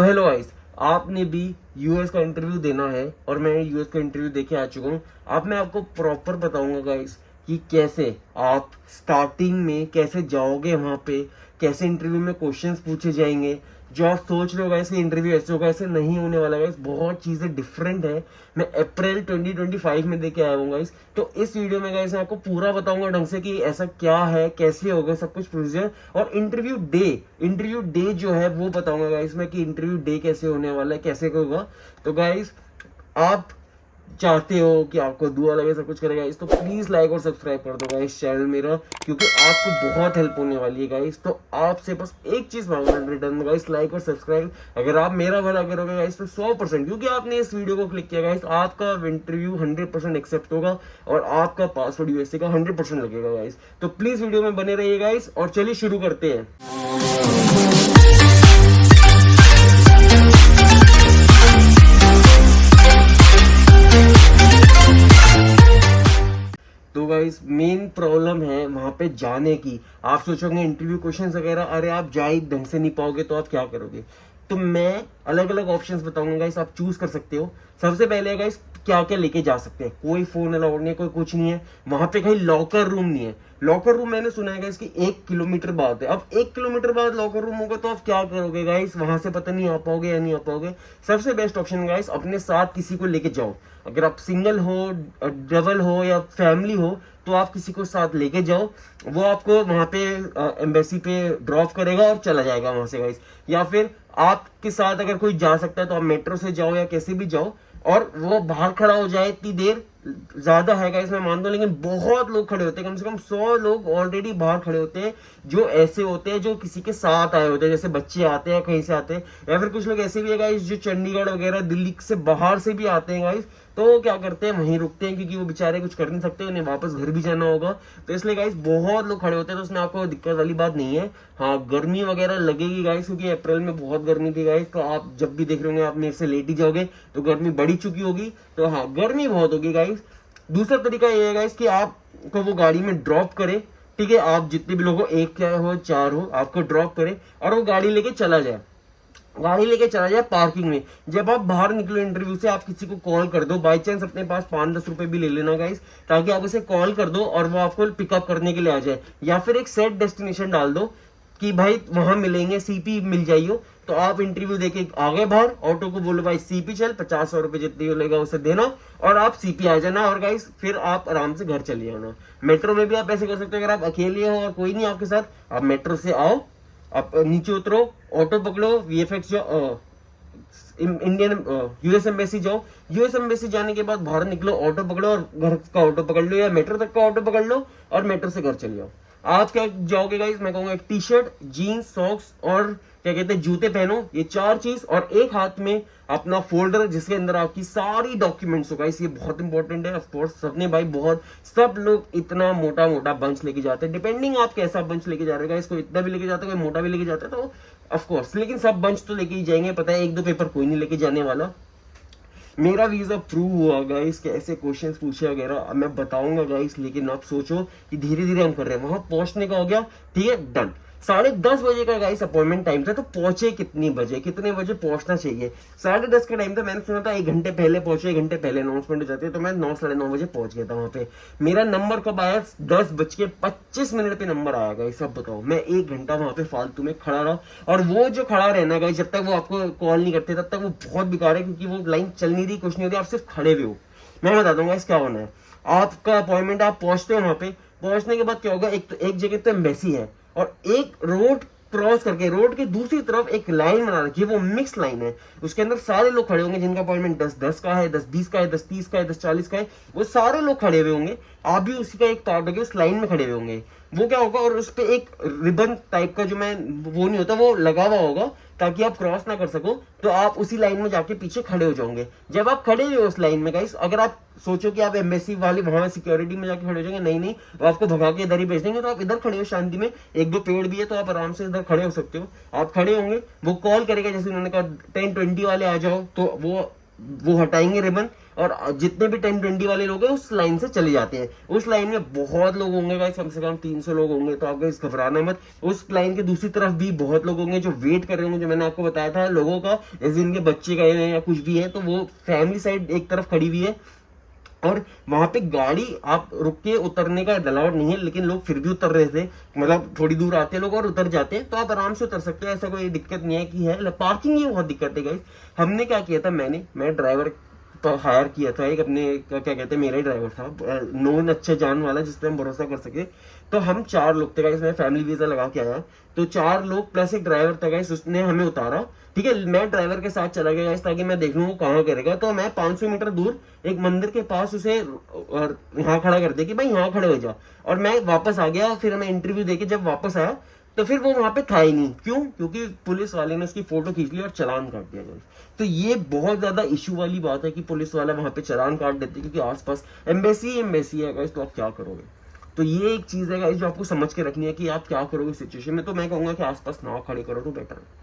तो hello guys, आपने भी यूएस का इंटरव्यू देना है और मैं यूएस का इंटरव्यू देके आ चुका हूँ। अब मैं आपको प्रॉपर बताऊंगा गाइस कि कैसे आप स्टार्टिंग में कैसे जाओगे वहां पे, कैसे इंटरव्यू में क्वेश्चंस पूछे जाएंगे। जो आप सोच रहे हो गाइस कि इंटरव्यू ऐसे होगा, ऐसे नहीं होने वाला गाइस, बहुत चीजें डिफरेंट है। मैं अप्रैल 2025 में देके आया हूँ गाइस। तो इस वीडियो में गाइस मैं आपको पूरा बताऊंगा ढंग से कि ऐसा क्या है, कैसे होगा सब कुछ प्रोसीजर, और इंटरव्यू डे जो है वो बताऊंगा गाइस मैं कि इंटरव्यू डे कैसे होने वाला है, कैसे होगा। तो गाइस आप चाहते हो कि आपको दुआ लगे, सब कुछ करेगा इस, तो प्लीज लाइक और सब्सक्राइब कर दो गाइस चैनल मेरा, क्योंकि आपको बहुत हेल्प होने वाली है गाइस। तो आपसे बस एक चीज मांगना रिटर्न में गाइस, लाइक और सब्सक्राइब। अगर आप मेरा भला करोगे गाइस तो 100%, क्योंकि आपने इस वीडियो को क्लिक किया गाइस, आपका इंटरव्यू 100% एक्सेप्ट होगा और आपका पासवर्ड यूएसए का 100% लगेगा गाइस। तो प्लीज वीडियो में बने रहिए गाइस, और चलिए शुरू करते हैं। तो गाइस मेन प्रॉब्लम है वहां पे जाने की। आप सोचोगे इंटरव्यू क्वेश्चंस वगैरह, अरे आप जा ही ढंग से नहीं पाओगे तो आप क्या करोगे। तो मैं अलग अलग ऑप्शंस बताऊंगा गाइस, आप चूज कर सकते हो। सबसे पहले गाइस क्या क्या लेके जा सकते हैं, कोई फोन अलाउड नहीं है, कोई कुछ नहीं है वहां पे, कहीं लॉकर रूम नहीं है। लॉकर रूम मैंने सुना है गाइस कि 1 किलोमीटर बाद है। अब 1 किलोमीटर बाद लॉकर रूम होगा तो आप क्या करोगे गाइस, वहां से पता नहीं आ पाओगे या नहीं आ पाओगे। सबसे बेस्ट ऑप्शन गाइस, अपने साथ किसी को लेके जाओ। अगर आप सिंगल हो, डबल हो या फैमिली हो, तो आप किसी को साथ लेके जाओ। वो आपको वहां पे एम्बेसी पे ड्रॉप करेगा और चला जाएगा वहां से गाइस। या फिर आपके साथ अगर कोई जा सकता है तो आप मेट्रो से जाओ या कैसे भी जाओ, और वो बाहर खड़ा हो जाए इतनी देर। ज्यादा है गाइस मैं मानता हूं, लेकिन बहुत लोग खड़े होते हैं, कम से कम 100 लोग ऑलरेडी बाहर खड़े होते हैं, जो ऐसे होते हैं जो किसी के साथ आए होते हैं, जैसे बच्चे आते हैं कहीं से आते हैं, या फिर कुछ लोग ऐसे भी है गाइस जो चंडीगढ़ वगैरह दिल्ली से बाहर से भी आते हैं गाइस। तो वो क्या करते हैं, वहीं रुकते हैं, क्योंकि वो बेचारे कुछ कर नहीं सकते, उन्हें वापस घर भी जाना होगा। तो इसलिए गाइस बहुत लोग खड़े होते हैं, तो उसमें आपको दिक्कत वाली बात नहीं है। हाँ, गर्मी वगैरह लगेगी गाइस, क्योंकि अप्रैल में बहुत गर्मी थी गाइस। तो आप जब भी देख रहे होंगे आप मेरे से लेट ही जाओगे तो गर्मी बढ़ी चुकी होगी। तो हाँ, गर्मी बहुत होगी गाइस। दूसरा तरीका ये है गाइस कि आपको वो गाड़ी में ड्रॉप करे, ठीक है, आप जितने भी लोग हो, एक क्या हो चार हो, आपको ड्रॉप करे और वो गाड़ी लेके चला जाए पार्किंग में। जब आप बाहर निकलो इंटरव्यू से, आप किसी को कॉल कर दो, बाई चांस अपने पास 5-10 रुपए भी ले लेना गाइस, ताकि आप उसे कॉल कर दो और वो आपको पिकअप करने के लिए आ जाए। या फिर एक सेट डेस्टिनेशन डाल दो कि भाई वहां मिलेंगे, सीपी मिल जाइयो। तो आप इंटरव्यू देके आगे बाहर, ऑटो को बोलो भाई सीपी चल, 50-100 रुपए जितनी लेगा उसे देना और आप सीपी आ जाना, और गाइस फिर आप आराम से घर चले जाना। मेट्रो में भी आप ऐसे कर सकते हो, अगर आप अकेले हो और कोई नहीं आपके साथ, आप मेट्रो से आओ, आप नीचे उतरो, ऑटो पकड़ो, वीएफएक्स जाओ, इंडियन यूएस एम्बेसी जाओ। यूएस एम्बेसी जाने के बाद बाहर निकलो, ऑटो पकड़ो और घर का ऑटो पकड़ लो, या मेट्रो तक का ऑटो पकड़ लो और मेट्रो से घर चले जाओ। आप क्या जाओगे गाइस, मैं कहूंगा एक टी शर्ट, जीन्स, सॉक्स और क्या कहते हैं जूते पहनो, ये 4 चीज, और एक हाथ में अपना फोल्डर जिसके अंदर आपकी सारी डॉक्यूमेंट्स हो गाइस। ये बहुत इंपॉर्टेंट है। ऑफ कोर्स सबने भाई बहुत, सब लोग इतना मोटा मोटा बंच लेके जाते हैं, डिपेंडिंग आप कैसा बंच लेके जा रहे हो गाइस। कोई इतना भी लेके जाता है, कोई मोटा भी लेके जाता है, तो ऑफ कोर्स, लेकिन सब बंच तो लेके ही जाएंगे। पता है 1-2 पेपर कोई नहीं लेके जाने वाला। मेरा वीजा प्रूव हुआ गाइस, कैसे क्वेश्चंस पूछे वगैरह मैं बताऊंगा गाइस, लेकिन आप सोचो कि धीरे धीरे हम कर रहे हैं। वहां पहुंचने का हो गया, ठीक है, डन। 10:30 बजे का गाइस अपॉइंटमेंट टाइम था, तो पहुंचे कितने बजे पहुंचना चाहिए। 10:30 का टाइम था, मैंने सुना था 1 घंटे पहले पहुंचे, 1 घंटे पहले अनाउंसमेंट हो जाती है। तो मैं 9-9:30 बजे पहुंच गया था वहां पे। मेरा नंबर कब आया, 10:25 पे नंबर आया गाइस। सब बताओ, मैं 1 घंटा वहां पे फालतू में खड़ा रहा। और वो जो खड़ा रहना गाइस, जब तक वो आपको कॉल नहीं करते तब तक वो बहुत बेकार है, क्योंकि वो लाइन चल नहीं रही, कुछ नहीं होती, आप सिर्फ खड़े हुए हो। मैं बता दूंगा इस क्या होना है। आपका अपॉइंटमेंट, आप पहुंचते हो वहां पे, पहुंचने के बाद क्या होगा, एक जगह तो एम्बेसी है, और एक रोड क्रॉस करके रोड के दूसरी तरफ एक लाइन बना रखी है, वो मिक्स लाइन है। उसके अंदर सारे लोग खड़े होंगे जिनका अपॉइंटमेंट 10-10 का है, 10-20 का है, 10-30 का है, 10-40 का है। वो सारे लोग खड़े हुए होंगे, आप भी उसी का एक पार्ट होगी, उस लाइन में खड़े हुए होंगे। वो क्या होगा, और उस पे एक रिबन टाइप का, जो मैं वो नहीं होता, वो लगा हुआ होगा ताकि आप क्रॉस ना कर सको। तो आप उसी लाइन में जाके पीछे खड़े हो जाओगे। जब आप खड़े हुए उस लाइन में गाइस, अगर आप सोचो कि आप एम्बेसी वाले वहां सिक्योरिटी में जाके खड़े हो जाएंगे, नहीं वो आपको भगा के इधर ही भेज देंगे। तो आप इधर खड़े हो शांति में, 1-2 पेड़ भी है तो आप आराम से इधर खड़े हो सकते हो। आप खड़े होंगे, वो कॉल करेगा, जैसे उन्होंने कहा 10:20 वाले आ जाओ, तो वो वो हटाएंगे रिबन, और जितने भी 10-20 वाले लोग हैं उस लाइन से चले जाते हैं। उस लाइन में बहुत लोग होंगे गाइस, कम से कम 300 लोग होंगे, तो आप गाइस घबराना मत। उस लाइन के दूसरी तरफ भी बहुत लोग होंगे जो वेट कर रहे होंगे, जो मैंने आपको बताया था लोगों का, जैसे इनके बच्चे गए हैं या कुछ भी है, तो वो फैमिली साइड एक तरफ खड़ी हुई है, और वहां पे गाड़ी आप रुक के उतरने का अलाउड नहीं है, लेकिन लोग फिर भी उतर रहे थे। मतलब थोड़ी दूर आते हैं लोग और उतर जाते हैं, तो आप आराम से उतर सकते हो, ऐसा कोई दिक्कत नहीं है कि है। पार्किंग की बहुत दिक्कत है गाइस। हमने क्या किया था, मैं ड्राइवर तो हायर किया था एक अपने, क्या कहते हैं, मेरा ही ड्राइवर था, नोन अच्छे जान वाला, जिस पे हम भरोसा कर सके। तो हम 4 लोग थे गाइस, मैं फैमिली वीजा लगा के आया, तो 4 लोग प्लस एक ड्राइवर था गाइस, उसने हमें उतारा। ठीक है, मैं ड्राइवर के साथ चला गया गाइस, ताकि मैं देख लूँ वो कहाँ करेगा। तो मैं 500 मीटर दूर एक मंदिर के पास उसे यहाँ खड़ा कर दिया कि भाई यहाँ खड़े हो जा, और मैं वापस आ गया। फिर मैं इंटरव्यू देके जब वापस आया, तो फिर वो वहां पे था ही नहीं। क्यों? क्योंकि पुलिस वाले ने उसकी फोटो खींच ली और चालान काट दिया गाइस। तो ये बहुत ज्यादा इशू वाली बात है कि पुलिस वाला वहां पे चालान काट देते, क्योंकि आसपास एम्बेसी है गाइस, तो आप क्या करोगे? तो ये एक चीज है गाइस जो आपको समझ के रखनी है कि आप क्या करोगे सिचुएशन में। तो मैं कहूंगा कि आसपास ना खड़े करो तो बेटर है।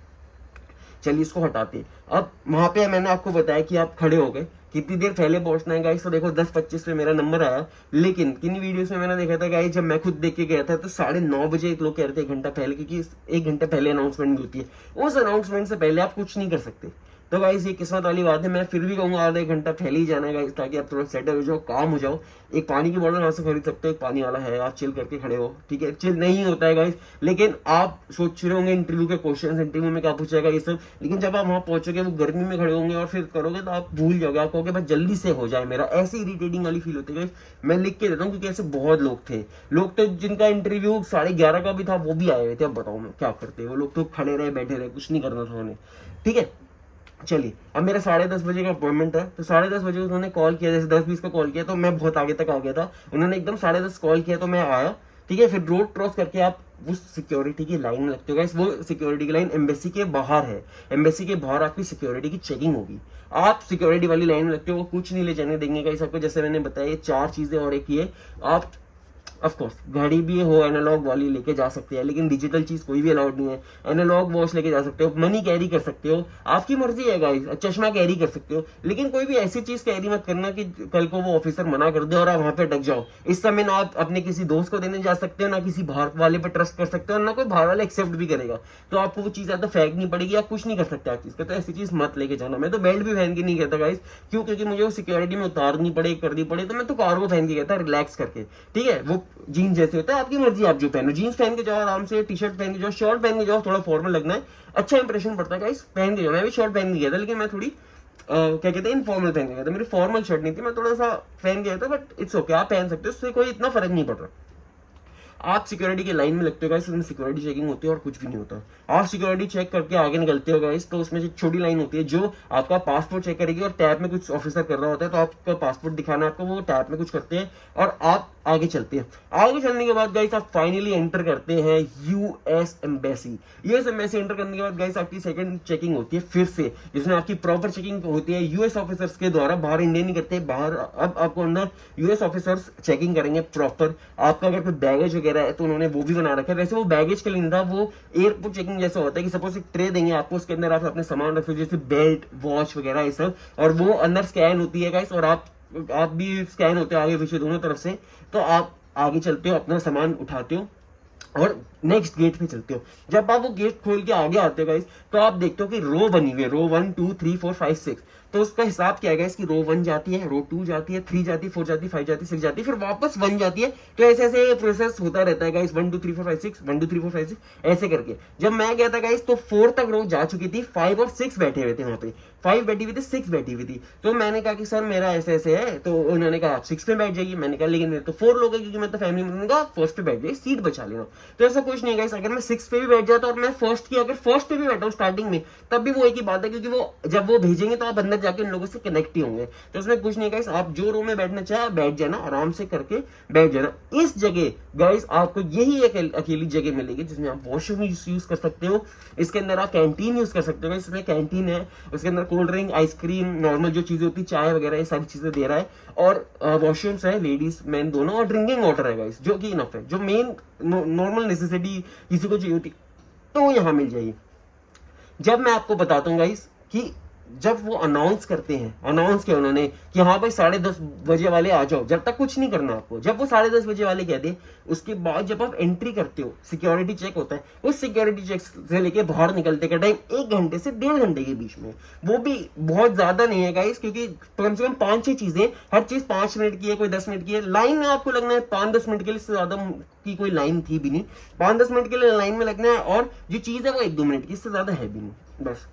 चलिए इसको हटाते हैं। अब वहां पे मैंने आपको बताया कि आप खड़े हो गए, कितनी देर पहले पहुंचना है गाइस, तो देखो 10:25 पे मेरा नंबर आया। लेकिन किन वीडियोस में मैंने देखा था गाइस, जब मैं खुद देख के गया था तो 9:30 बजे एक लोग कह रहे थे 1 घंटा पहले, क्योंकि 1 घंटे पहले अनाउंसमेंट होती है। उस अनाउंसमेंट से पहले आप कुछ नहीं कर सकते। तो गाइस ये किस्मत वाली बात है। मैं फिर भी कहूंगा आधा 1 घंटा पहले ही जाना है गाइस, ताकि आप थोड़ा सेटल हो जाओ, काम हो जाओ। एक पानी की बोतल यहाँ से खरीद सकते हो, एक पानी वाला है, आप चिल करके खड़े हो। ठीक है, चिल नहीं होता है गाइस, लेकिन आप सोच रहे होंगे इंटरव्यू के क्वेश्चन, इंटरव्यू में क्या पूछेगा ये सब, लेकिन जब आप वहां पहुंचोगे, वो गर्मी में खड़े होंगे और फिर करोगे, तो आप भूल जाओगे। आप कहोगे बस जल्दी से हो जाए मेरा, ऐसी इरिटेटिंग वाली फील होती है गाइस। मैं लिख के देता हूँ, क्योंकि ऐसे बहुत लोग थे। लोग तो जिनका इंटरव्यू 11:30 का भी था, वो भी आए हुए थे। अब बताओ मैं क्या करते, वो लोग तो खड़े रहे, बैठे रहे, कुछ नहीं करना था उन्हें। ठीक है, चलिए अब मेरा 10:30 बजे का अपॉइंटमेंट है, तो 10:30 बजे उन्होंने कॉल किया, जैसे 10:20 का कॉल किया, तो मैं बहुत आगे तक आ गया था। उन्होंने एकदम 10:30 कॉल किया, तो मैं आया। ठीक है, फिर रोड क्रॉस करके आप उस सिक्योरिटी की लाइन में लगते हो गाइस। वो सिक्योरिटी की लाइन एम्बेसी के बाहर है। एम्बेसी के बाहर आपकी सिक्योरिटी की चेकिंग होगी। आप सिक्योरिटी वाली लाइन में लगते हो, वो कुछ नहीं ले जाने देंगे गाइस आपको। जैसे मैंने बताया, ये 4 चीजें, और एक ये आप ऑफकोर्स घड़ी भी हो एनालॉग वाली लेके जा सकते हैं, लेकिन डिजिटल चीज कोई भी अलाउड नहीं है। एनालॉग वॉच लेके जा सकते हो, मनी कैरी कर सकते हो, आपकी मर्जी है गाइस। चश्मा कैरी कर सकते हो, लेकिन कोई भी ऐसी चीज कैरी मत करना कि कल को वो ऑफिसर मना कर दे और आप वहां पे अटक जाओ। इस समय ना आप अपने किसी दोस्त को देने जा सकते हो, ना किसी बाहर वाले पे ट्रस्ट कर सकते हो, ना कोई बाहर वाला एक्सेप्ट भी करेगा। तो आपको वो चीज तो फेंकनी पड़ेगी, आप कुछ नहीं कर सकते आप चीज का। तो ऐसी चीज मत लेके जाना। मैं तो बेल्ट भी पहन के नहीं गया था गाइस। क्यों? क्योंकि मुझे वो सिक्योरिटी में उतारनी पड़े, करनी पड़े, तो मैं तो कार्गो पहन के गया था, रिलैक्स करके। ठीक है, वो जीन जैसे होता है, आपकी मर्जी, आप जो पहनो। जीन्स पहन के जाओ आराम से, टी शर्ट पहन के जाओ, शर्ट पहन के जाओ, थोड़ा फॉर्मल लगना है, अच्छा इंप्रेशन पड़ता है गाइस, पहन के जाओ। मैं भी शर्ट पहन के गया था, लेकिन मैं थोड़ी क्या कहते हैं, इनफॉर्मल पहन के गया था। मेरी फॉर्मल शर्ट नहीं थी, मैं थोड़ा सा पहन गया था, बट इट्स ओके, आप पहन सकते हो, उससे कोई इतना फर्क नहीं पड़ रहा। आप सिक्योरिटी की लाइन में लगते हो गाइस, उसमें सिक्योरिटी चेकिंग होती है और कुछ भी नहीं होता। आप सिक्योरिटी चेक करके आगे निकलते हो गाइस, तो उसमें एक छोटी लाइन होती है जो आपका पासपोर्ट चेक करेगी, और टैब में कुछ ऑफिसर कर रहा होता है, तो आपका पासपोर्ट दिखाना है आपको, वो टैब में कुछ करते हैं और आप आगे चलते हैं। आगे चलने के बाद गाइस आप फाइनली एंटर करते हैं US embassy. US embassy enter करने के बाद गाइस आपकी सेकंड चेकिंग होती है फिर से, जिसमें आपकी प्रॉपर चेकिंग होती है यूएस ऑफिसर्स के द्वारा। बाहर इंडियन नहीं करते, बाहर अब आपको अंदर यूएस ऑफिसर्स चेकिंग करेंगे प्रॉपर। आपका अगर कोई बैगेज वगैरह है तो उन्होंने वो भी बना रखा है। वैसे वो बैगेज के लिए नहीं था, वो एयरपोर्ट चेकिंग जैसा होता है कि सपोज एक ट्रे देंगे आपको, उसके अंदर आप अपने सामान रखो, जैसे बेल्ट, वॉच वगैरह ये सब, और वो अंदर स्कैन होती है गाइस, और आप भी स्कैन होते हो आगे पीछे दोनों तरफ से। तो आप आगे चलते हो, अपना सामान उठाते हो और नेक्स्ट गेट पे चलते हो। जब आप वो गेट खोल के आगे आते हो गाइस, तो आप देखते हो कि रो बनी हुई है, रो 1 2 3 4 5 6। तो उसका हिसाब क्या है गाइस कि रो 1 जाती है, रो 2 जाती है, 3 जाती है, 4 जाती है, 5 जाती है, 6 जाती है, फिर वापस 1 जाती है। तो ऐसे ऐसे प्रोसेस होता रहता है गाइस, 1 2 3 4 5 6, 1 2 3 4 5 6 ऐसे करके। जब मैं गया था गाइस तो 4 तक रो जा चुकी थी, 5 और 6 बैठे हुए थे वहां पे। 5 बैठी हुई थी, 6 बैठी हुई थी। तो मैंने कहा कि सर मेरा ऐसे ऐसे है, तो उन्होंने कहा आप 6 पे बैठ जाइए। मैंने कहा लेकिन मेरे तो 4 लोग हैं, क्योंकि मैं तो फैमिली में। उन्होंने कहा फर्स्ट पे बैठ जाइए, सीट बचा लेना। तो ऐसा कुछ नहीं गाइस, अगर मैं 6 पे भी बैठ जाता और मैं फर्स्ट की अगर फर्स्ट पे भी बैठा हूँ स्टार्टिंग में, तब भी वो एक ही बात है, क्योंकि वो जब वो भेजेंगे तो आप अंदर जाके उन लोगों से कनेक्ट ही होंगे। तो उसमें कुछ नहीं गाइस, आप जो रो में बैठना चाहे बैठ जाना, आराम से करके बैठ जाना। इस जगह गाइस आपको यही एक अकेली जगह मिलेगी जिसमें आप वॉशरूम यूज कर सकते हो। इसके अंदर आप कैंटीन यूज कर सकते हो, इसमें कैंटीन है, उसके अंदर कोल्ड ड्रिंक, आइसक्रीम, नॉर्मल जो चीजें होती है, चाय वगैरह, ये सारी चीजें दे रहा है। और वॉशरूम्स है लेडीज मैन दोनों, और ड्रिंकिंग वाटर है गाइस, जो कि इनफ है, जो मेन नॉर्मल नेसेसिटी किसी को चाहिए होती तो यहाँ मिल जाएगी। जब मैं आपको बताता हूँ गाइस कि जब वो अनाउंस करते हैं, अनाउंस किया उन्होंने कि हाँ भाई 10:30 बजे वाले आ जाओ, जब तक कुछ नहीं करना आपको। जब वो 10:30 बजे वाले कहते हैं, उसके बाद जब आप एंट्री करते हो, सिक्योरिटी चेक होता है, उस सिक्योरिटी चेक से लेके बाहर निकलते का टाइम 1 घंटे से 1.5 घंटे के बीच में, वो भी बहुत ज्यादा नहीं है गाइस, क्योंकि कम से कम 5-6 चीजें, हर चीज 5 मिनट की है, कोई 10 मिनट की है। लाइन में आपको लगना है 5-10 मिनट के लिए, इससे ज्यादा की कोई लाइन थी भी नहीं। 5-10 मिनट के लिए लाइन में लगना है, और जो चीज है वो 1-2 मिनट की, इससे ज्यादा है भी नहीं। बस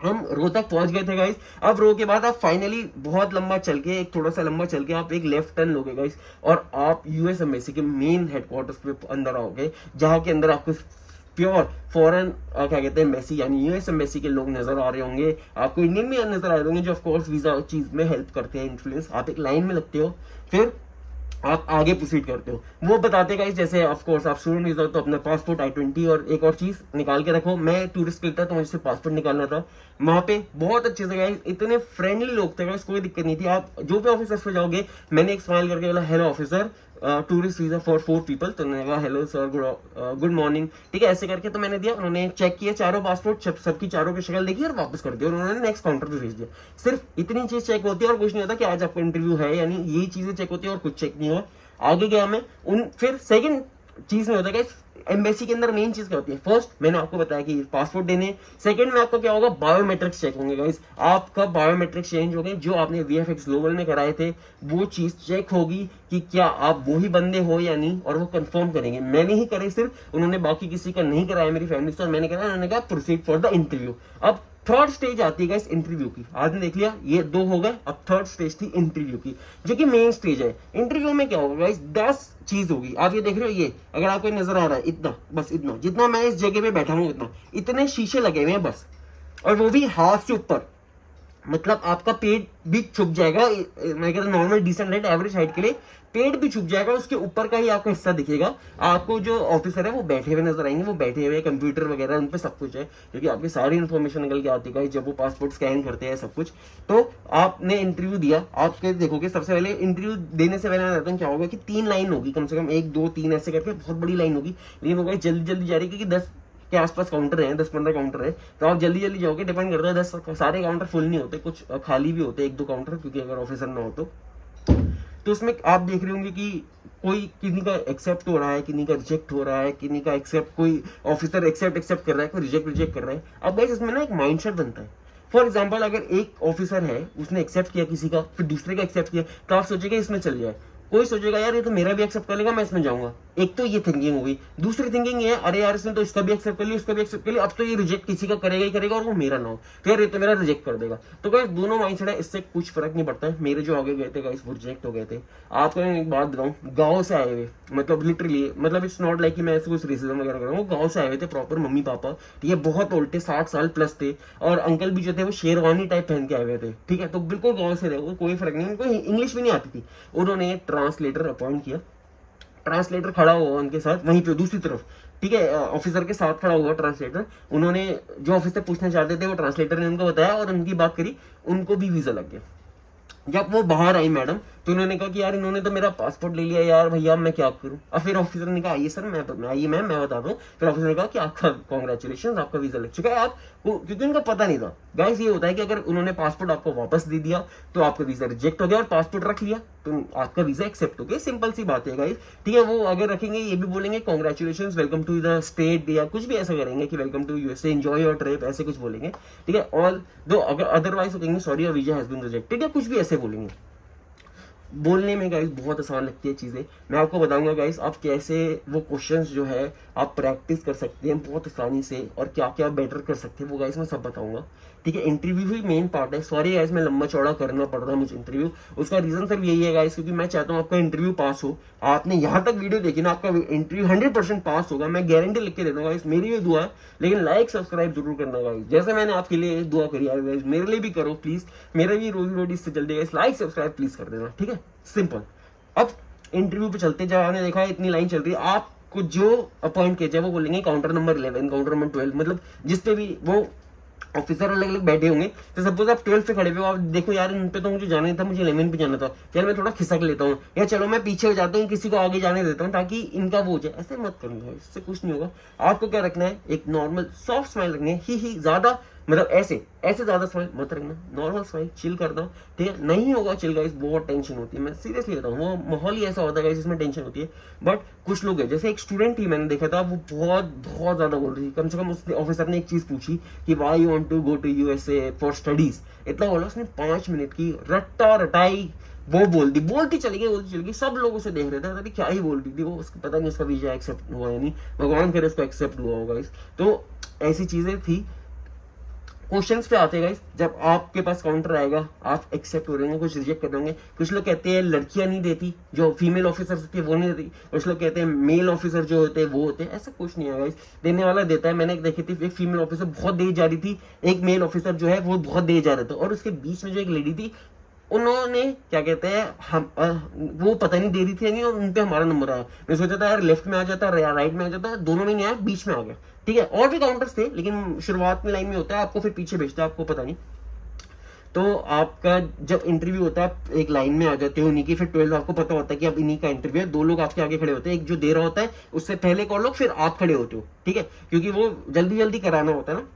हम रो तक पहुंच गए थे गाइस। अब रो के बाद आप फाइनली बहुत लंबा चल के, एक थोड़ा सा लंबा चल के आप एक लेफ्ट टर्न लोगे गाइस, और आप यूएस एम्बेसी के मेन हेडक्वार्टर्स पे अंदर आओगे, जहां के अंदर आपको प्योर फॉरेन क्या कहते हैं एम्बेसी, यानी यूएस एम्बेसी के लोग नजर आ रहे होंगे। आपको इंडियन भी नजर आ रहे होंगे, जो ऑफकोर्स वीजा चीज में हेल्प करते हैं, इन्फ्लुएंस। आप एक लाइन में लगते हो, फिर आप आगे प्रोसीड करते हो। वो बताते गाइस, जैसे ऑफ कोर्स आप स्टूडेंट वीजा तो अपना पासपोर्ट, I-20 और एक और चीज निकाल के रखो। मैं टूरिस्ट था तो मुझे पासपोर्ट निकालना था। वहां पे बहुत अच्छे से गाइस, इतने फ्रेंडली लोग थे गाइस, कोई दिक्कत नहीं थी। आप जो भी ऑफिसर्स पे जाओगे, मैंने एक स्माइल करके बोला hello officer, tourist visa for 4 people. तो उन्होंने कहा हेलो सर, गुड मॉर्निंग, ठीक है, ऐसे करके तो मैंने दिया। उन्होंने चेक किया चारों पासपोर्ट, सबकी चारों की शक्ल देखी और वापस कर दिया। उन्होंने नेक्स्ट काउंटर पे भेज दिया। सिर्फ इतनी चीज चेक होती है और कुछ नहीं होता कि आज आपका इंटरव्यू है, यानी यही चीजें चेक होती है और कुछ चेक नहीं हुआ। आगे गया मैं फिर सेकंड चीज में होता है एम्बेसी के अंदर मेन चीज क्या होती है। फर्स्ट मैंने आपको बताया कि पासपोर्ट देने, सेकंड में आपका क्या होगा, बायोमेट्रिक्स चेक होंगे गाइस। आपका बायोमेट्रिक्स चेंज हो गए, जो आपने VFX ग्लोबल में कराए थे वो चीज चेक होगी कि क्या आप वही बंदे हो या नहीं, और वो कंफर्म करेंगे। मैंने ही करे सिर्फ, उन्होंने बाकी किसी का नहीं कराया मेरी फैमिली से, और मैंने कराया। उन्होंने कहा प्रोसीड फॉर द इंटरव्यू। अब थर्ड स्टेज आती है गाइस इंटरव्यू की। आपने देख लिया ये 2 हो गए, अब थर्ड स्टेज थी इंटरव्यू की, जो कि मेन स्टेज है। इंटरव्यू में क्या होगा गाइस, 10 चीज होगी। आप ये देख रहे हो, ये अगर आपको नजर आ रहा है, इतना, बस इतना, जितना मैं इस जगह पे बैठा हूं इतना, इतने शीशे लगे हुए हैं बस, और वो भी हाथ से ऊपर। मतलब आपका पेट भी छुप जाएगा, मैं कहता हूँ normal decent height, average height के लिए पेट भी छुप जाएगा, उसके ऊपर का ही आपका हिस्सा दिखेगा। आपको जो ऑफिसर है वो बैठे हुए नजर आएंगे, वो बैठे हुए कंप्यूटर वगैरह उन पे सब कुछ है, क्योंकि आपकी सारी इन्फॉर्मेशन निकल के आती है जब वो पासपोर्ट स्कैन करते हैं सब कुछ। तो आपने इंटरव्यू दिया, आप देखोगे सबसे पहले इंटरव्यू देने से पहले मैं बताता हूँ क्या होगा कि 3 लाइन होगी, कम से कम 1 2 3 ऐसे करके, बहुत बड़ी लाइन होगी। लेकिन होगा जल्दी जल्दी जा रही है, क्योंकि 10 के आसपास काउंटर है, 10-15 काउंटर है, तो आप जल्दी जल्दी जाओगे। डिपेंड करता है, 10 सारे काउंटर फुल नहीं होते, कुछ खाली भी होते 1-2 काउंटर, क्योंकि अगर ऑफिसर ना हो तो उसमें आप देख रहे होंगे कि कोई किन्हीं का एक्सेप्ट हो रहा है, किन्हीं का रिजेक्ट हो रहा है, किन्हीं का एक्सेप्ट, कोई ऑफिसर एक्सेप्ट कर रहा है, कोई रिजेक्ट कर रहा है। अब गाइस इसमें ना एक माइंडसेट बनता है। फॉर एग्जाम्पल, अगर एक ऑफिसर है, उसने एक्सेप्ट किया किसी का, फिर दूसरे का एक्सेप्ट किया, तो आप सोचेगा इसमें चल जाए। कोई सोचेगा यार ये तो मेरा भी एक्सेप्ट कर लेगा, मैं इसमें जाऊंगा। एक तो ये थिंकिंग हो गई। दूसरी थिंकिंग ये है, अरे यार इसने तो इसका भी एक्सेप्ट कर लिया, उसका भी एक्सेप्ट कर लिया, अब तो ये रिजेक्ट किसी का करेगा ही करेगा, और वो मेरा ना हो, तो यार ये तो मेरा रिजेक्ट कर देगा। तो गाइस दोनों माइंडसेट है, इससे कुछ फर्क नहीं पड़ता है। मेरे जो आगे गए थे गाइस वो रिजेक्ट हो गए थे। आपको एक बात बताऊं, गाँव से आए हुए, मतलब लिटरली, मतलब इट्स नॉट लाइक कि मैं ऐसे कुछ रेसिज्म वगैरह कर रहा हूँ, वो गाँव से आए हुए थे प्रॉपर, मम्मी पापा, ठीक है, बहुत ओल्ड थे, 60 साल प्लस थे, और अंकल भी जो थे वो शेरवानी टाइप पहन के आए हुए थे, ठीक है, तो बिल्कुल गाँव से रहे, कोई फर्क नहीं, उनको इंग्लिश भी नहीं आती थी। उन्होंने ट्रांसलेटर अपॉइंट किया, ट्रांसलेटर खड़ा हुआ उनके साथ वहीं पे दूसरी तरफ, ठीक है, ऑफिसर के साथ खड़ा हुआ ट्रांसलेटर। उन्होंने जो ऑफिसर पूछना चाहते थे वो ट्रांसलेटर ने उनको बताया, और उनकी बात करी, उनको भी वीजा लग गया। जब वो बाहर आई मैडम, तो उन्होंने कहा कि यार इन्होंने तो मेरा पासपोर्ट ले लिया यार, भैया मैं क्या करूं। अब फिर ऑफिसर ने कहा आइए सर, मैं आइए मैम, मैं बता दूं। फिर ऑफिसर ने कहा कि आपका कॉन्ग्रेचुलेशन, आपका वीजा लग चुका है। आप क्योंकि उनको पता नहीं था गाइस, ये होता है कि अगर उन्होंने पासपोर्ट आपको वापस दे दिया तो आपका वीजा रिजेक्ट हो गया, और पासपोर्ट रख लिया तो आपका वीजा एक्सेप्ट हो गया। सिंपल सी बात है गाइस, ठीक है। वो अगर रखेंगे ये भी बोलेंगे congratulation, welcome to the state, या कुछ भी ऐसा करेंगे कि welcome to USA, enjoy your trip, ऐसे कुछ बोलेंगे, ठीक है। ऑल दो अगर अदरवाइज कहेंगे sorry your visa has been rejected, या कुछ भी ऐसे बोलेंगे। बोलने में गाइस बहुत आसान लगती है चीज़ें। मैं आपको बताऊंगा गाइस आप कैसे वो क्वेश्चंस जो है आप प्रैक्टिस कर सकते हैं बहुत आसानी से, और क्या क्या बेटर कर सकते हैं वो गाइस मैं सब बताऊंगा, ठीक है। इंटरव्यू ही मेन पार्ट है। सॉरी गाइस मैं लंबा चौड़ा करना पड़ रहा है मुझे इंटरव्यू, उसका रीजन सिर्फ यही है गाइस, क्योंकि मैं चाहता हूँ आपका इंटरव्यू पास हो। आपने यहाँ तक वीडियो देखी ना, आपका इंटरव्यू 100% पास होगा, मैं गारंटी लिख के देता हूँ गाइस, मेरी भी दुआ है। लेकिन लाइक सब्सक्राइब जरूर करना गाइस, जैसे मैंने आपके लिए दुआ करी है गाइस, मेरे लिए भी करो प्लीज, मेरे भी रोजी रोटी इससे जल्दी गाइस, लाइक सब्सक्राइब प्लीज कर देना, ठीक है, सिंपल। अब इंटरव्यू पे चलते, जब आपने देखा इतनी लाइन चल रही है, आपको जो अपॉइंट किया जाए वो बोलेंगे काउंटर नंबर 11, काउंटर नंबर 12, मतलब जिस पे भी वो ऑफिसर अलग अलग बैठे होंगे। तो सपोज आप 12 पे खड़े हुए हो, आप देखो यार इन पे तो मुझे जाना नहीं था, मुझे 11 पे जाना था, यार मैं थोड़ा खिसक लेता हूँ, या चलो मैं पीछे हो जाता हूँ, किसी को आगे जाने देता हूँ ताकि इनका वो हो जाए। ऐसे मत करना है, इससे कुछ नहीं होगा। आपको क्या रखना है, एक नॉर्मल सॉफ्ट स्माइल रखनी है, ही ज्यादा मतलब ऐसे ऐसे ज्यादा स्माइल मत रखना, नॉर्मल स्माइल, चिल करना, ठीक है। नहीं होगा चिल गाइस, बहुत टेंशन होती है, मैं सीरियसली कहता हूँ, वो माहौल ही ऐसा होता है गाइस जिसमें टेंशन होती है। बट कुछ लोग हैं, जैसे एक स्टूडेंट ही मैंने देखा था, वो बहुत बहुत ज्यादा बोल रही थी। कम से कम उसने ऑफिसर ने एक चीज पूछी कि why you want to go to USA for studies, इतना बोला उसने, 5 मिनट की रट्टा रटाई वो बोलती चली गई। सब लोग उसे देख रहे थे, अरे क्या ही बोल रही थी वो, उसको पता नहीं उसका वीजा एक्सेप्ट हुआ या नहीं, भगवान करे उसको एक्सेप्ट हुआ होगा इस। तो ऐसी चीजें थी। क्वेश्चंस पे आते हैं गाइस, जब आपके पास काउंटर आएगा आप एक्सेप्ट हो रहे होंगे, कुछ रिजेक्ट कर देंगे। कुछ लोग कहते हैं लड़कियां नहीं देती, जो फीमेल ऑफिसर होती है वो नहीं देती। कुछ लोग कहते हैं मेल ऑफिसर जो होते हैं वो होते हैं। ऐसा कुछ नहीं है गाइस, देने वाला देता है। मैंने एक देखी थी, एक फीमेल ऑफिसर बहुत देर जा रही थी, एक मेल ऑफिसर जो है वो बहुत देर जा रहा था, और उसके बीच में जो एक लेडी थी, उन्होंने क्या कहते हैं हम वो पता नहीं दे रही थी नहीं, और उनपे हमारा नंबर आया। मैं सोचा था यार लेफ्ट में आ जाता, राइट में आ जाता, दोनों में नहीं आया, बीच में आ गया, ठीक है। और भी काउंटर्स थे, लेकिन शुरुआत में लाइन में होता है, आपको फिर पीछे भेजता है, आपको पता नहीं। तो आपका जब इंटरव्यू होता है, आप एक लाइन में आ जाते हो उन्हीं की, फिर 12 आपको पता होता है कि अब इन्हीं का इंटरव्यू है। 2 लोग आपके आगे खड़े होते हैं, एक जो दे रहा होता है उससे पहले कॉल लोग, फिर आप खड़े होते हो, ठीक है, क्योंकि वो जल्दी जल्दी कराना होता है ना।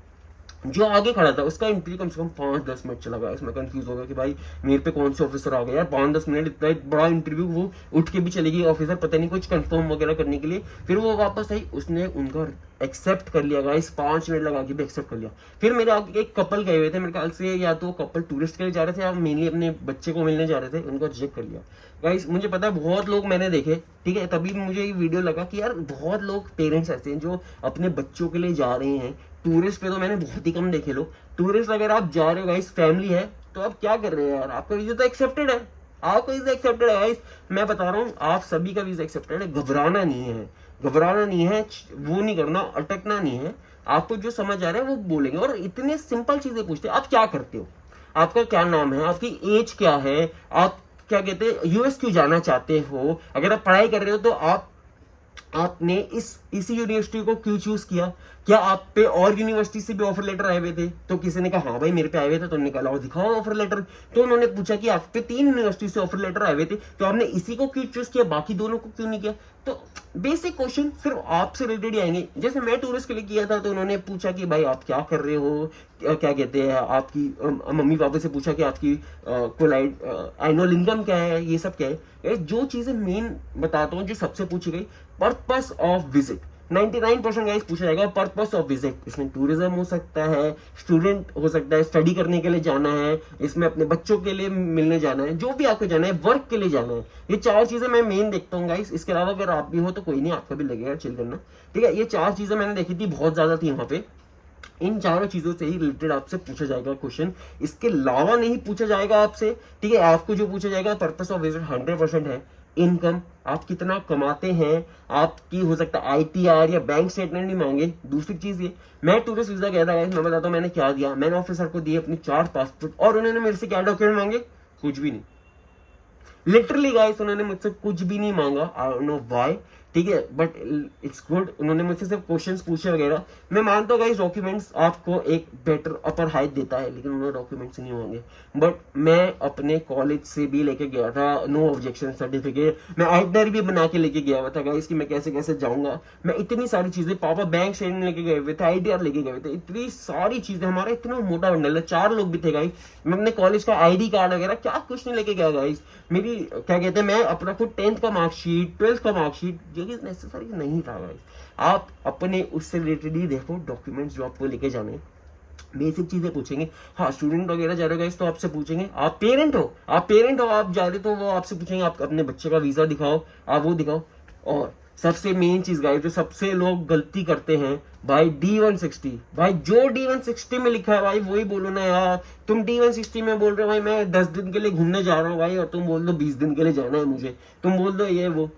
जो आगे खड़ा था उसका इंटरव्यू कम से कम 5-10 मिनट चला गया। इसमें कंफ्यूज हो गया कि भाई मेरे पे कौन से ऑफिसर आ गए यार, 5-10 मिनट इतना बड़ा इंटरव्यू, वो उठ के भी चली गई ऑफिसर, पता नहीं कुछ कंफर्म वगैरह करने के लिए। फिर वो वापस आई, उसने उनका एक्सेप्ट कर लिया गाइस, 5 मिनट लगा के भी एक्सेप्ट कर लिया। फिर मेरे आगे एक कपल गए हुए थे, मेरे ख्याल से या तो कपल टूरिस्ट के लिए जा रहे थे या मेनली अपने बच्चे को मिलने जा रहे थे, उनको रिजेक्ट कर लिया गाइस। मुझे पता है बहुत लोग मैंने देखे, ठीक है, तभी मुझे ये वीडियो लगा कि यार बहुत लोग पेरेंट्स ऐसे हैं जो अपने बच्चों के लिए जा रहे हैं। टूरिस्ट पे तो मैंने बहुत ही कम देखे लोग। टूरिस्ट अगर आप जा रहे हो गाइस, फैमिली है, तो आप क्या कर रहे हो यार, आपका वीजा तो एक्सेप्टेड है, आपका वीजा एक्सेप्टेड है गाइस। मैं बता रहा हूँ आप सभी का वीजा एक्सेप्टेड है, घबराना नहीं है, घबराना नहीं है, वो नहीं करना, अटकना नहीं है। आपको जो समझ आ रहा है वो बोलेंगे। और इतने सिंपल चीजें पूछते हैं, आप क्या करते हो, आपका क्या नाम है, आपकी एज क्या है, आप क्या कहते हैं यूएस क्यों जाना चाहते हो, अगर आप पढ़ाई कर रहे हो तो आपने इसी यूनिवर्सिटी को क्यों चूज किया, क्या आप पे और यूनिवर्सिटी से भी ऑफर लेटर आए हुए थे। तो किसी ने कहा हाँ भाई मेरे पे आए हुए थे, तो उन्होंने कहा दिखाओ ऑफर लेटर। तो उन्होंने पूछा कि आप पे 3 यूनिवर्सिटी से ऑफर लेटर आए हुए थे, तो आपने इसी को क्यों चूज किया, बाकी दोनों को क्यों नहीं किया। तो बेसिक क्वेश्चन सिर्फ आपसे रिलेटेड ही आएंगे। जैसे मैं टूरिस्ट के लिए किया था, तो उन्होंने पूछा कि भाई आप क्या कर रहे हो, क्या कहते हैं आपकी मम्मी पापा से पूछा कि आपकी कोलाइड एनुअल इनकम क्या है, ये सब क्या है। जो चीजें मेन बताता हूँ जो सबसे पूछी गई, पर्पस ऑफ विजिट 99% गाइस पूछा जाएगा, पर्पस ऑफ विजिट। इसमें टूरिज्म हो सकता है, स्टूडेंट हो सकता है, स्टडी करने के लिए जाना है, इसमें अपने बच्चों के लिए मिलने जाना है, जो भी आपको जाना है, वर्क के लिए जाना है। ये 4 चीजें मैं मेन देखता हूँ गाइस। इसके अलावा अगर आप भी हो तो कोई नहीं, आपका भी लगेगा चिल करना, ठीक है। ये 4 चीजें मैंने देखी थी, बहुत ज्यादा थी वहां पे। इन चारों चीजों से ही रिलेटेड आपसे पूछा जाएगा क्वेश्चन, इसके अलावा नहीं पूछा जाएगा आपसे, ठीक है। आपको जो पूछा जाएगा पर्पस ऑफ विजिट 100% है। इनकम, आप कितना कमाते हैं, आपकी हो सकता है आईटीआर या बैंक स्टेटमेंट नहीं मांगे। दूसरी चीज ये, मैं टूरिस्ट वीजा गया था गाइस, मैं बताता हूँ मैंने क्या दिया। मैंने ऑफिसर को दिए अपनी 4 पासपोर्ट, और उन्होंने मेरे से क्या डॉक्यूमेंट मांगे, कुछ भी नहीं। लिटरली गाइस उन्होंने मुझसे कुछ भी नहीं मांगा, आई डोंट नो व्हाई, ठीक है, बट इट्स गुड। उन्होंने मुझसे सिर्फ क्वेश्चंस पूछे वगैरह। मैं मानता हूँ गाइस डॉक्यूमेंट्स आपको एक बेटर अपर हाइट देता है, लेकिन उन्होंने डॉक्यूमेंट्स नहीं मांगे। बट मैं अपने कॉलेज से भी लेके गया था नो ऑब्जेक्शन सर्टिफिकेट, मैं आइटनरी भी बना के लेके गया हुआ था गाइस कि मैं कैसे कैसे जाऊंगा। मैं इतनी सारी चीजें, पापा बैंक स्टेटमेंट लेके गए हुए थे, आईटीआर लेके गए हुए थे, इतनी सारी चीजें। हमारा इतना मोटा बंडल है, 4 लोग भी थे गाइस। मैं अपने कॉलेज का आईडी कार्ड वगैरह क्या कुछ नहीं लेके गया गाइस। मेरी क्या कहते हैं, मैं अपना खुद 10th का मार्कशीट, 12th का मार्कशीट, जो कि नेसेसरी नहीं था गाइस। आप अपने उससे रिलेटेड ही देखो डॉक्यूमेंट्स जो आपको लेके जाने। बेसिक चीजें पूछेंगे। हाँ स्टूडेंट वगैरह जा रहे हो गाइस तो आपसे पूछेंगे, आप पेरेंट हो, आप जा रहे तो वो आपसे पूछेंगे आप अपने बच्चे का वीजा दिखाओ, आप वो दिखाओ। और सबसे मेन चीज गाइस जो सबसे लोग गलती करते हैं भाई, D160। भाई जो D160 में लिखा है भाई वही बोलो ना यार। तुम D160 में बोल रहे हो भाई मैं 10 दिन के लिए घूमने जा रहा हूँ भाई, और तुम बोल दो 20 दिन के लिए जाना है मुझे, तुम बोल दो ये वो।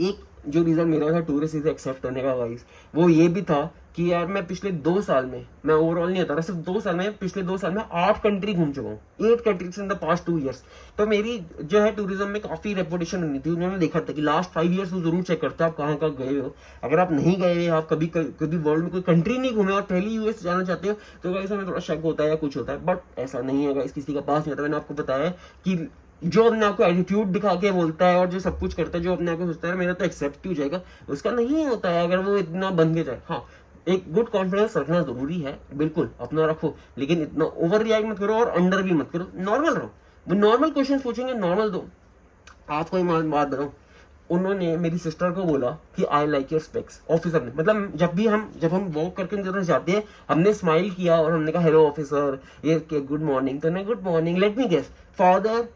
एक जो रीजन मेरा था टूरिस्ट वीजा एक्सेप्ट करने का गाइस, वो ये भी था कि यार मैं पिछले 2 साल में, मैं ओवरऑल नहीं बता रहा, सिर्फ 2 साल में, पिछले 2 साल में 8 कंट्री घूम चुका हूँ, 8 countries in the past 2 years. तो मेरी जो है टूरिज्म में काफी रेपुटेशन बनी थी। उन्होंने देखा था कि लास्ट 5 ईयर्स वो जरूर चेक करते हैं आप कहाँ कहाँ गए हो। अगर आप नहीं गए, आप कभी कभी वर्ल्ड में कोई कंट्री नहीं घूमे और पहले यूएस जाना चाहते हो, तो गाइस हमें थोड़ा शक होता है या कुछ होता है। बट ऐसा नहीं है गाइस, किसी का पास नहीं होता। मैंने आपको बताया कि जो अपने आपको एटीट्यूड दिखा के बोलता है और जो सब कुछ करता है, जो अपने आप को सोचता है मेरा तो एक्सेप्ट ही हो जाएगा, उसका नहीं होता है अगर वो इतना बन के जाए। हाँ एक गुड कॉन्फिडेंस रखना जरूरी है, बिल्कुल अपना रखो, लेकिन इतना ओवर रिएक्ट मत करो और अंडर भी मत करो, नॉर्मल रहो। वो नॉर्मल क्वेश्चन पूछेंगे, नॉर्मल दो। आपको एक बात बताऊं, उन्होंने मेरी सिस्टर को बोला कि आई लाइक योर स्पेक्स, ऑफिसर ने, मतलब जब हम वॉक करके उनकी तरफ जाते हैं, हमने स्माइल किया और हमने कहा हेलो ऑफिसर, ये गुड मॉर्निंग, तो good morning, let me guess, father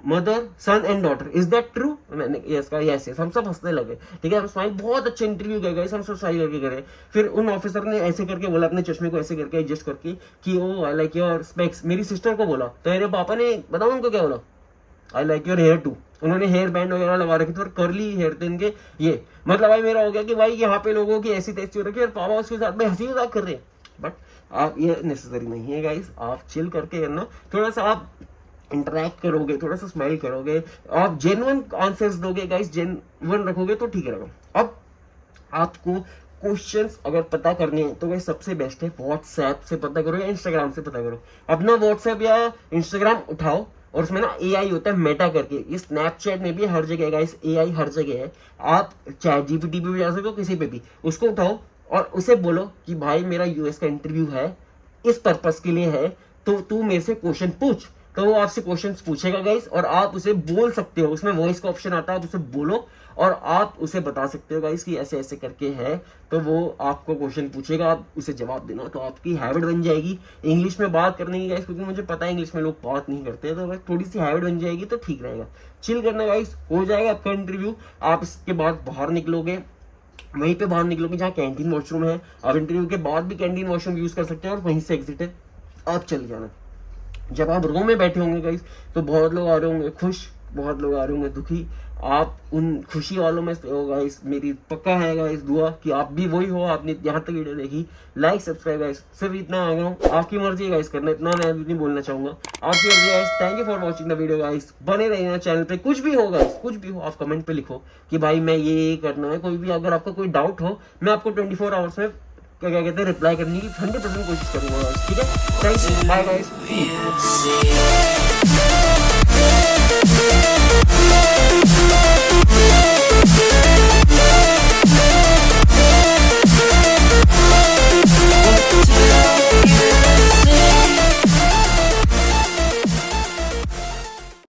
mother son and daughter, is that true? मैंने यस कहा, यस यस, हम सब हंसने लगे। ठीक है, हम स्माइल, बहुत अच्छे इंटरव्यू गए, हम सब स्माइल करके करे। फिर उन ऑफिसर ने ऐसे करके बोला, अपने चश्मे को ऐसे करके एडजस्ट करके कि ओ आई लाइक योर स्पेक्स, मेरी सिस्टर को बोला। तो मेरे पापा ने, बताओ उनको क्या बोला, I like your hair too. उन्होंने हेयर बैंड वगैरह लगा रखे थे और कर्ली हेयर थे इनके, ये मतलब भाई मेरा हो गया कि भाई यहाँ पे लोगों की ऐसी तैसी हो रखी है और पापा उसके साथ में हंसी मजाक कर रहे हैं। बट आप, ये नेसेसरी नहीं है गाइस, आप चिल करके करना, थोड़ा सा आप इंटरेक्ट करोगे, थोड़ा सा स्माइल करोगे, आप जेन्युइन आंसर्स दोगे गाइस, जेन्युइन रखोगे तो ठीक रहेगा। अब आपको क्वेश्चंस अगर पता करने हैं तो भाई सबसे बेस्ट है व्हाट्सएप से पता करो या इंस्टाग्राम से पता करो। अपना व्हाट्सएप या इंस्टाग्राम उठाओ और उसमें ना एआई होता है मेटा करके, ये स्नैपचैट में भी हर जगह गाइस, एआई हर जगह है। आप चैट जीपीटी पे भी जा सकते हो, किसी पे भी, उसको उठाओ और उसे बोलो कि भाई मेरा यूएस का इंटरव्यू है, इस पर्पस के लिए है, तो तू मेरे से क्वेश्चन पूछ। तो वो आपसे क्वेश्चंस पूछेगा गाइस और आप उसे बोल सकते हो, उसमें वॉइस का ऑप्शन आता है, आप उसे बोलो और आप उसे बता सकते हो गाइस कि ऐसे ऐसे करके है, तो वो आपको क्वेश्चन पूछेगा, आप उसे जवाब देना, तो आपकी हैबिट बन जाएगी इंग्लिश में बात करने की गाइस, क्योंकि मुझे पता है इंग्लिश में लोग बात नहीं करते, तो अगर थोड़ी सी हैबिट बन जाएगी तो ठीक रहेगा। चिल करना गाइस, हो जाएगा आपका इंटरव्यू। आप इसके बाद बाहर निकलोगे, वहीं पे बाहर निकलोगे जहाँ कैंटीन वॉशरूम है, आप इंटरव्यू के बाद भी कैंटीन वॉशरूम यूज कर सकते हो और वहीं से एग्जिट है, आप चले जाना। जब आप रूम में बैठे होंगे गाइस तो बहुत लोग आ रहे होंगे खुश, बहुत लोग आ रहे होंगे दुखी, आप उन खुशी वालों में से हो गाइस। मेरी पक्का है गाइस दुआ कि आप भी वही हो। आपने यहाँ तक वीडियो देखी, लाइक सब्सक्राइब गाइस, सिर्फ इतना आ गया, आपकी मर्जी है गाइस करना, इतना मैं नहीं बोलना चाहूंगा, आपकी मर्जी guys. Thank you for watching the video guys, बने रहिए चैनल पे। कुछ भी हो गाइस, कुछ भी हो आप कमेंट पे लिखो कि भाई मैं ये करना है, कोई भी अगर आपका कोई डाउट हो, मैं आपको 24 आवर्स में क्या कहते हैं रिप्लाई करने की 100% कोशिश करूंगा। ठीक है, थैंक यू, बाय गाइस।